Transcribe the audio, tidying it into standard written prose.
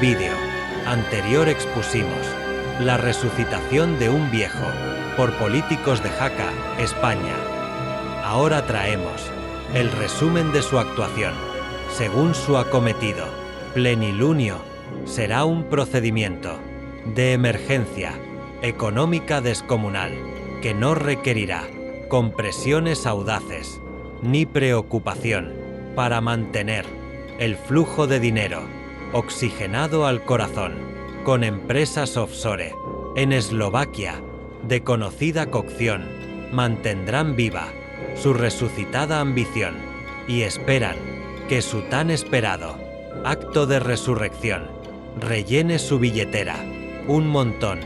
vídeo anterior expusimos la resucitación de un viejo por políticos de Jaca, España. Ahora traemos el resumen de su actuación, según su acometido. Plenilunio será un procedimiento de emergencia económica descomunal que no requerirá compresiones audaces ni preocupación para mantener el flujo de dinero oxigenado al corazón con empresas offshore en Eslovaquia de conocida cocción mantendrán viva su resucitada ambición y esperan que su tan esperado acto de resurrección rellene su billetera un montón